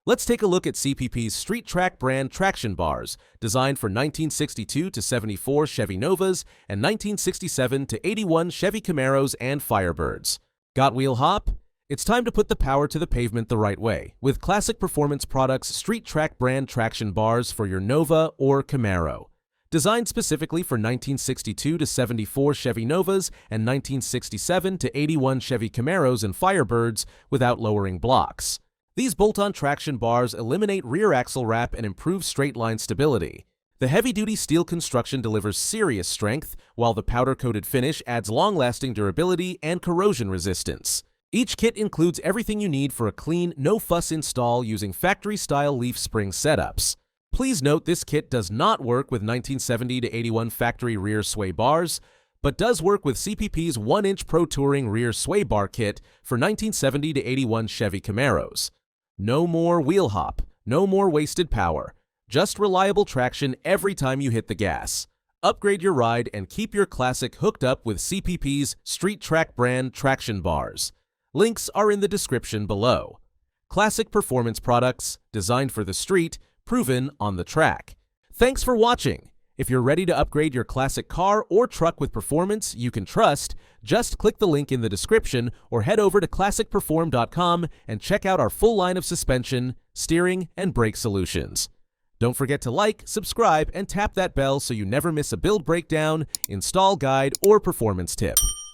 Let's take a look at CPP's Street Trac brand traction bars, designed for 1962 to 74 Chevy Novas and 1967 to 81 Chevy Camaros and Firebirds. Got wheel hop? It's time to put the power to the pavement the right way, with Classic Performance Products Street Trac brand traction bars for your Nova or Camaro. Designed specifically for 1962 to 74 Chevy Novas and 1967 to 81 Chevy Camaros and Firebirds without lowering blocks. These bolt-on traction bars eliminate rear axle wrap and improve straight-line stability. The heavy-duty steel construction delivers serious strength, while the powder-coated finish adds long-lasting durability and corrosion resistance. Each kit includes everything you need for a clean, no-fuss install using factory-style leaf spring setups. Please note this kit does not work with 1970 to 81 factory rear sway bars, but does work with CPP's 1-inch Pro Touring rear sway bar kit for 1970 to 81 Chevy Camaros. No more wheel hop, no more wasted power, just reliable traction every time you hit the gas. Upgrade your ride and keep your Classic hooked up with CPP's Street Trac brand traction bars. Links are in the description below. Classic Performance Products, designed for the street, proven on the track. Thanks for watching. If you're ready to upgrade your classic car or truck with performance you can trust, just click the link in the description or head over to classicperform.com and check out our full line of suspension, steering, and brake solutions. Don't forget to like, subscribe, and tap that bell so you never miss a build breakdown, install guide, or performance tip.